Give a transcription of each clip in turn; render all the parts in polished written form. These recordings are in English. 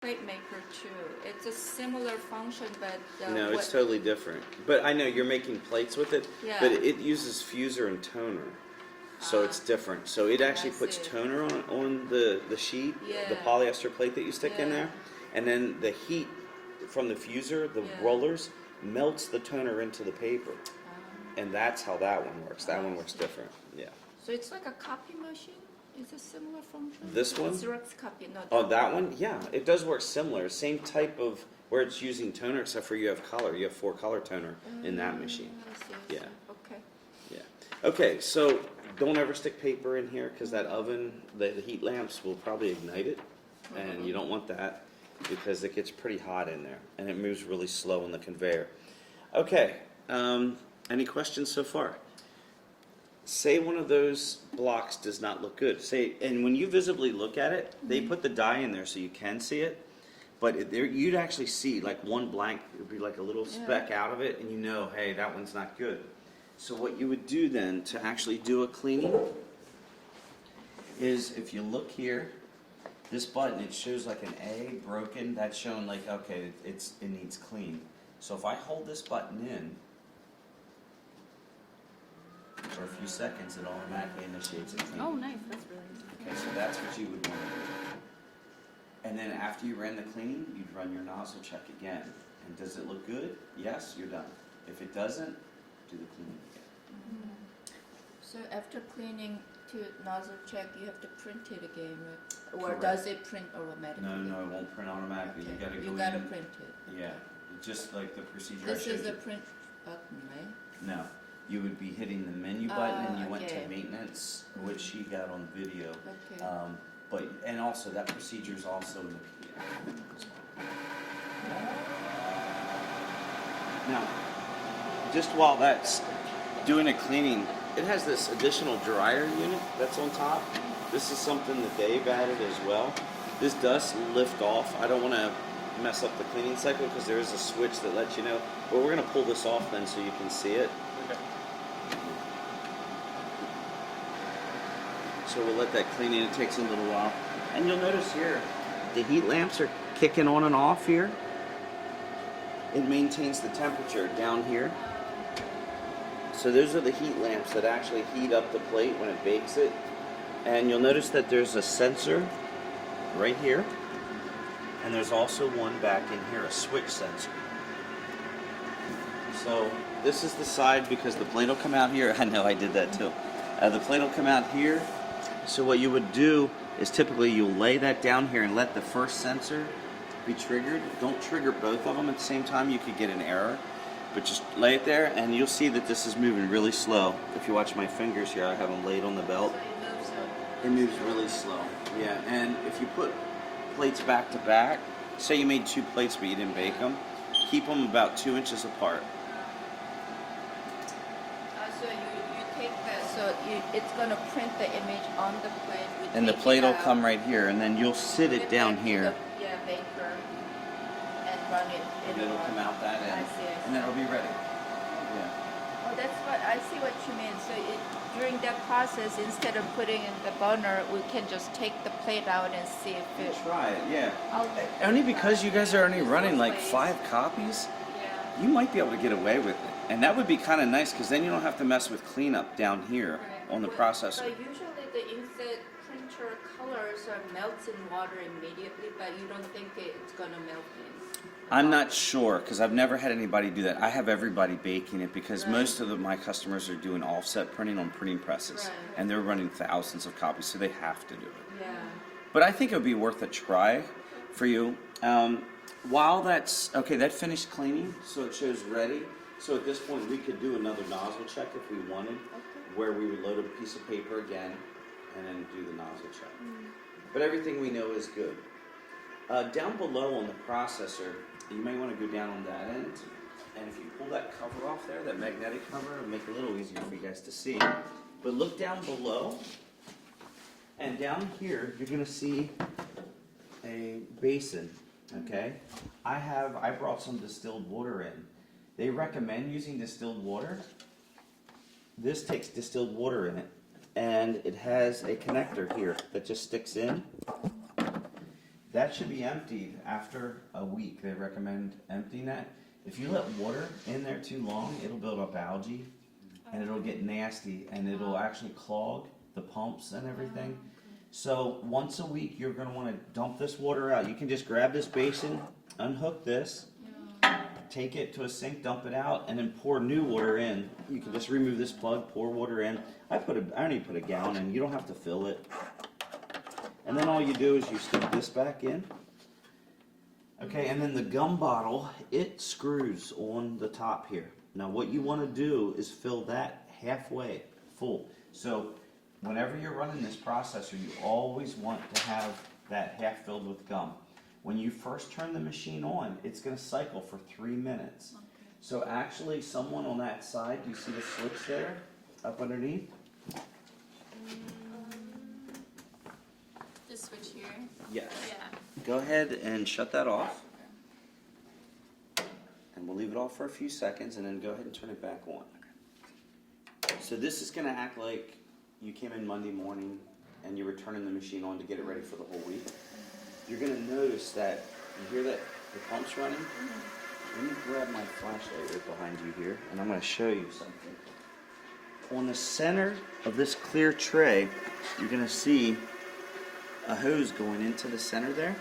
plate maker too. It's a similar function, but no, it's totally different. But I know you're making plates with it, Yeah. but it uses fuser and toner. So it's different. So it actually puts toner on the sheet, the polyester plate that you stick in there, and then the heat from the fuser, the rollers, melts the toner into the paper. And that's how that one works. That one works different. Yeah. So it's like a copy machine? Is it similar function? This one? Xerox copy, no. Oh, that one? Yeah, it does work similar. Same type of where it's using toner, except for you have color. You have 4-color toner in that machine. I see. Yeah. Okay. Yeah. Okay, so don't ever stick paper in here because that oven, the heat lamps will probably ignite it, and you don't want that because it gets pretty hot in there and it moves really slow on the conveyor. Okay, any questions so far? Say one of those blocks does not look good. Say, and when you visibly look at it, they put the dye in there so you can see it, but you'd actually see like one blank, it would be like a little speck out of it, and you know, hey, that one's not good. So what you would do then to actually do a cleaning is if you look here, this button, it shows like an A broken. That's showing like, okay, it needs clean. So if I hold this button in for a few seconds, it automatically initiates a clean. Oh, nice. That's really nice. Okay, so that's what you would want to do. And then after you ran the cleaning, you'd run your nozzle check again. And does it look good? Yes, you're done. If it doesn't, do the cleaning again. So after cleaning to nozzle check, you have to print it again, right? Or Correct. does it print automatically? No, it won't print automatically. Okay. You gotta go You gotta in. print it. Yeah, just like the procedure This I showed is a you. print button, right? No, you would be hitting the menu button and you went okay. to maintenance, which she got on video. Okay. And also that procedure is also in the PDF. Now, just while that's doing a cleaning, it has this additional dryer unit that's on top. This is something that they've added as well. This does lift off. I don't want to mess up the cleaning cycle because there is a switch that lets you know. But we're going to pull this off then so you can see it. Okay. So we'll let that clean in. It takes a little while. And you'll notice here, the heat lamps are kicking on and off here. It maintains the temperature down here. So those are the heat lamps that actually heat up the plate when it bakes it. And you'll notice that there's a sensor right here. And there's also one back in here, a switch sensor. So this is the side because the plate will come out here. I know I did that too. The plate will come out here. So what you would do is typically you'll lay that down here and let the first sensor be triggered. Don't trigger both of them at the same time. You could get an error. But just lay it there and you'll see that this is moving really slow. If you watch my fingers here, I have them laid on the belt. It moves really slow. Yeah, and if you put plates back to back, say you made 2 plates but you didn't bake them, keep them about 2 inches apart. So you take that, so it's going to print the image on the plate. And the plate will come right here, and then you'll sit it down here. Yeah, baker, and run it. And it'll come out that end. I see. And then it'll be ready. Yeah. Oh, that's what, I see what you mean. So during that process, instead of putting in the burner, we can just take the plate out and see if it... Try it, yeah. I'll- Only because you guys are only running like 5 copies, Yeah. you might be able to get away with it. And that would be kind of nice because then you don't have to mess with cleanup down here on the processor. So usually the inkjet printer colors melts in water immediately, but you don't think it's going to melt in? I'm not sure because I've never had anybody do that. I have everybody baking it because Right. most of my customers are doing offset printing on printing presses. Right. And they're running thousands of copies, so they have to do it. Yeah. But I think it would be worth a try for you. While that's, okay, that finished cleaning, so it shows ready. So at this point, we could do another nozzle check if we wanted, where we would load a piece of paper again and then do the nozzle check. But everything we know is good. Down below on the processor, you may want to go down on that end. And if you pull that cover off there, that magnetic cover, it'll make it a little easier for you guys to see. But look down below. And down here, you're going to see a basin, okay? I brought some distilled water in. They recommend using distilled water. This takes distilled water in it, and it has a connector here that just sticks in. that should be emptied after a week. They recommend emptying that. If you let water in there too long, it'll build up algae and it'll get nasty and it'll actually clog the pumps and everything. So once a week, you're going to want to dump this water out. You can just grab this basin, unhook this, take it to a sink, dump it out, and then pour new water in. You can just remove this plug, pour water in. I only put a gallon in. You don't have to fill it. And then all you do is you stick this back in. Okay, and then the gum bottle, it screws on the top here. Now what you want to do is fill that halfway full. So whenever you're running this processor, you always want to have that half filled with gum. When you first turn the machine on, it's going to cycle for 3 minutes. Okay. So actually, someone on that side, do you see the switch there up underneath? This switch here? Yes. Yeah. Go ahead and shut that off. And we'll leave it off for a few seconds and then go ahead and turn it back on. So this is going to act like you came in Monday morning and you were turning the machine on to get it ready for the whole week. You're going to notice that, you hear that the pump's running? Let me grab my flashlight right behind you here, and I'm going to show you something. On the center of this clear tray, you're going to see a hose going into the center there.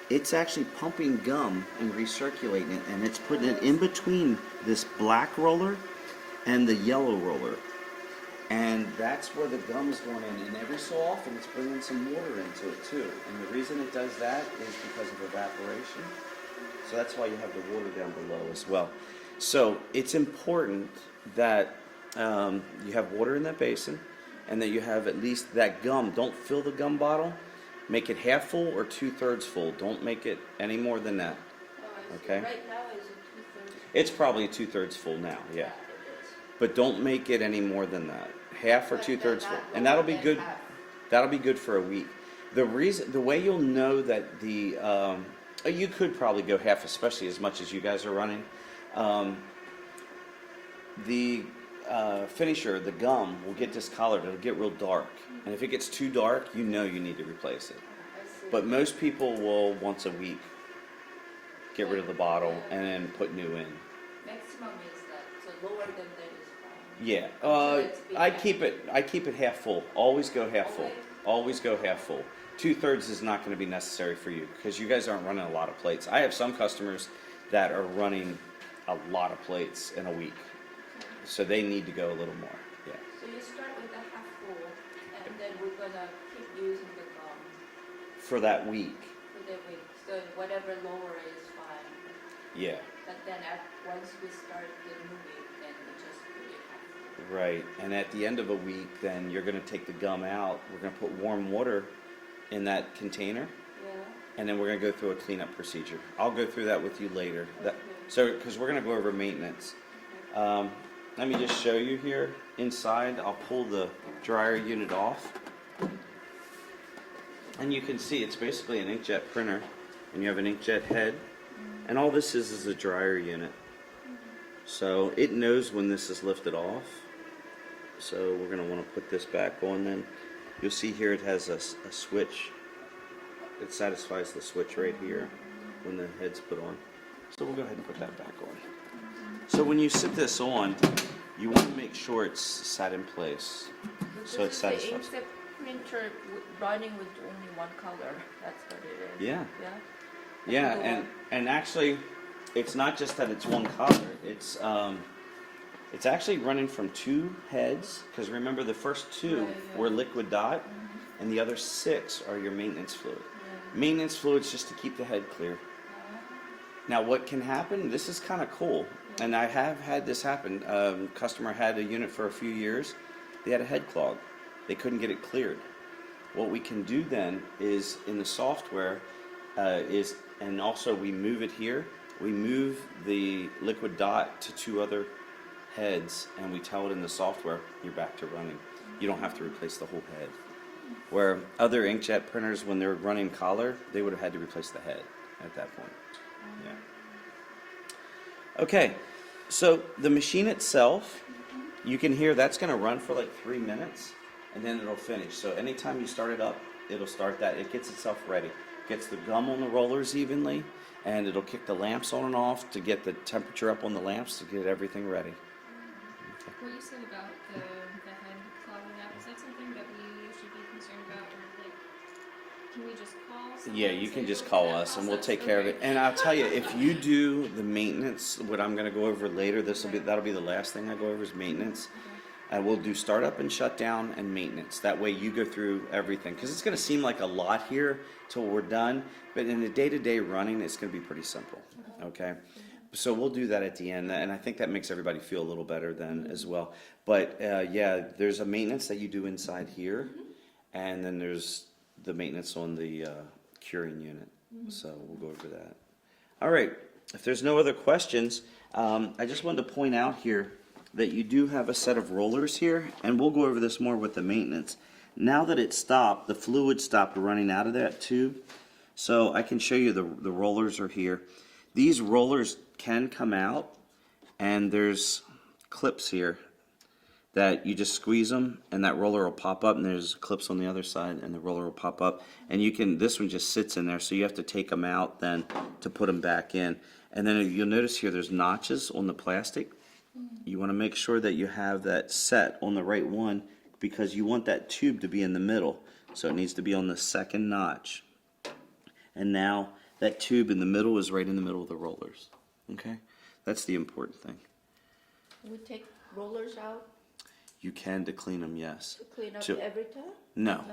It's actually pumping gum and recirculating it, and it's putting it in between this black roller and the yellow roller. And that's where the gum is going in, and every so often it's bringing some water into it too. And the reason it does that is because of evaporation. So that's why you have the water down below as well. So it's important that you have water in that basin, and that you have at least that gum. Don't fill the gum bottle. Make it half full or 2/3 full. Don't make it any more than that. Okay? Right now is it 2/3? It's probably 2/3 full now, yeah. But don't make it any more than that. Half or 2/3 full. And that'll be good. That'll be good for a week. The way you'll know that you could probably go half, especially as much as you guys are running. The finisher, the gum, will get discolored. It'll get real dark. And if it gets too dark, you know you need to replace it. But most people will, once a week, get rid of the bottle and then put new in. Maximum is that, so lower than that is fine. Yeah, I keep it half full. Always go half full. Always go half full. 2/3 is not going to be necessary for you because you guys aren't running a lot of plates. I have some customers that are running a lot of plates in a week, so they need to go a little more. Yeah. So you start with a half full, and then we're gonna keep using the gum For that week. for the week. So whatever lower is fine. Yeah. But then once we start the new week, then we just put it half full. Right. And at the end of a week, then you're going to take the gum out. We're going to put warm water in that container, Yeah. and then we're going to go through a cleanup procedure. I'll go through that with you later. Okay. Because we're going to go over maintenance. Let me just show you here. Inside, I'll pull the dryer unit off. And you can see it's basically an inkjet printer. And you have an inkjet head. And all this is a dryer unit. So it knows when this is lifted off. So we're going to want to put this back on then. You'll see here it has a switch. It satisfies the switch right here when the head's put on. So we'll go ahead and put that back on. So when you sit this on, you want to make sure it's sat in place. So it satisfies. The inkjet printer running with only one color. That's what it is. Yeah. Yeah. Yeah, and actually, it's not just that it's one color. It's actually running from 2 heads, because remember the first 2 were liquid dot, and the other 6 are your maintenance fluid. Maintenance fluid's just to keep the head clear. Now what can happen, this is kind of cool, and I have had this happen. Customer had a unit for a few years. They had a head clog. They couldn't get it cleared. What we can do then is in the software and also we move it here. We move the liquid dot to 2 other heads, and we tell it in the software, you're back to running. You don't have to replace the whole head. Where other inkjet printers, when they're running collar, they would have had to replace the head at that point. Yeah. Okay, so the machine itself, you can hear that's going to run for like 3 minutes, and then it'll finish. So anytime you start it up, it'll start that. It gets itself ready. gets the gum on the rollers evenly, and it'll kick the lamps on and off to get the temperature up on the lamps to get everything ready. What you said about the head clogging up, is that something that we should be concerned about, or like, can we just call someone? Yeah, you can just call us and we'll take care of it. And I'll tell you, if you do the maintenance, what I'm going to go over later, that'll be the last thing I go over is maintenance. We'll do startup and shutdown and maintenance. That way you go through everything, because it's going to seem like a lot here till we're done, but in the day-to-day running, it's going to be pretty simple. Okay. So we'll do that at the end, and I think that makes everybody feel a little better then as well. But yeah, there's a maintenance that you do inside here, and then there's the maintenance on the curing unit. So we'll go over that. All right, if there's no other questions, I just wanted to point out here that you do have a set of rollers here, and we'll go over this more with the maintenance. Now that it stopped, the fluid stopped running out of that tube, so I can show you the rollers are here. These rollers can come out, and there's clips here that you just squeeze them and that roller will pop up, and there's clips on the other side and the roller will pop up, and this one just sits in there, so you have to take them out then to put them back in. And then you'll notice here there's notches on the plastic. You want to make sure that you have that set on the right one, because you want that tube to be in the middle, so it needs to be on the second notch. And now that tube in the middle is right in the middle of the rollers. Okay, that's the important thing. We take rollers out You can to clean them, yes. to clean up To- every time? No,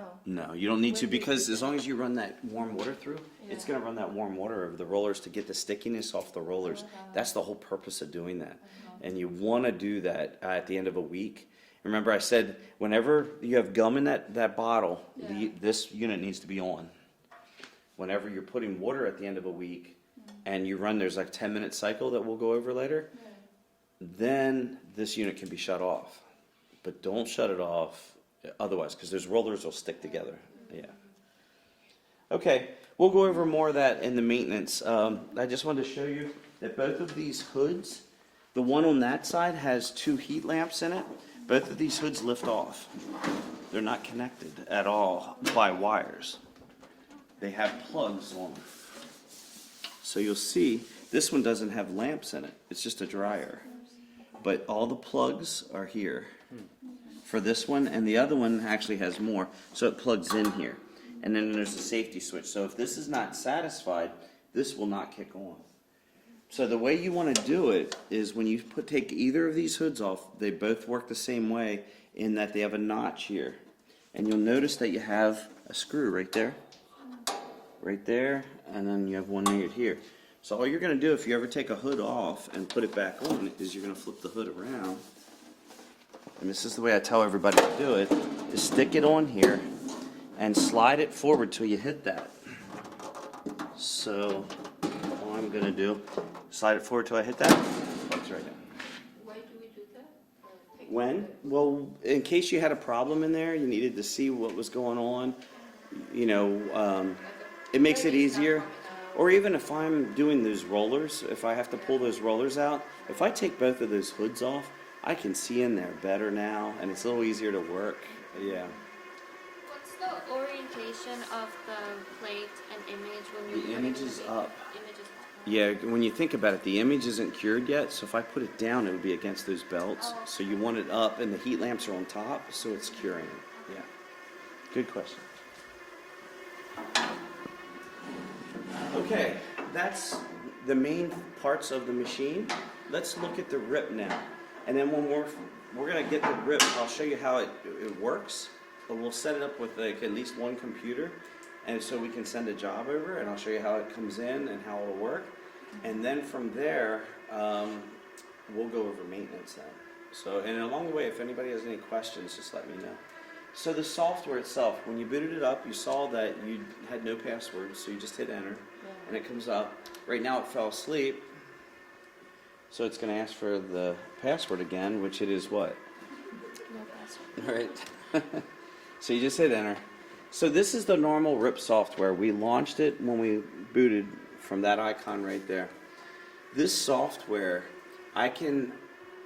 you don't need to, When do you because do as long as you run that warm water through, it's Yeah. going to run that warm water over the rollers to get the stickiness off the rollers. That's the whole purpose of doing that. And you want to do that at the end of a week. Remember I said, whenever you have gum in that bottle, this unit needs to be on. Whenever you're putting water at the end of a week, and you run, there's like a 10-minute cycle that we'll go over later, then this unit can be shut off. But don't shut it off otherwise, because those rollers will stick together. Yeah. Okay, we'll go over more of that in the maintenance. I just wanted to show you that both of these hoods, the one on that side has 2 heat lamps in it. Both of these hoods lift off. They're not connected at all by wires. They have plugs on them. So you'll see this one doesn't have lamps in it. It's just a dryer. But all the plugs are here for this one, and the other one actually has more, so it plugs in here. And then there's a safety switch. So if this is not satisfied, this will not kick on. So the way you want to do it is when you take either of these hoods off, they both work the same way in that they have a notch here. And you'll notice that you have a screw right there, and then you have one right here. So all you're going to do if you ever take a hood off and put it back on is you're going to flip the hood around. And this is the way I tell everybody to do it, is stick it on here and slide it forward till you hit that. So all I'm going to do, slide it forward till I hit that, plugs right in. Why do we do that? When? Well, in case you had a problem in there, you needed to see what was going on, it makes it easier. Or even if I'm doing those rollers, if I have to pull those rollers out, if I take both of those hoods off, I can see in there better now, and it's a little easier to work. Yeah. What's the orientation of the plate and image when you The put it image in is the up. Image is up. Yeah, when you think about it, the image isn't cured yet, so if I put it down, it would be against those belts. Oh. So you want it up, and the heat lamps are on top, so it's curing it. Yeah. Good question. Okay, that's the main parts of the machine. Let's look at the rip now. And then when we're going to get the rip, I'll show you how it works. But we'll set it up with like at least one computer, and so we can send a job over, and I'll show you how it comes in and how it'll work. And then from there, we'll go over maintenance now. So, and along the way, if anybody has any questions, just let me know. So the software itself, when you booted it up, you saw that you had no password, so you just hit enter, and it comes up. Right now it fell asleep, so it's going to ask for the password again, which it is what? No password. All right. So you just hit enter. So this is the normal RIP software. We launched it when we booted from that icon right there. This software, I can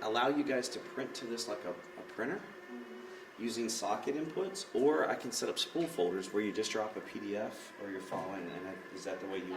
allow you guys to print to this like a printer. using socket inputs, or I can set up spool folders where you just drop a PDF or you're following, and is that the way you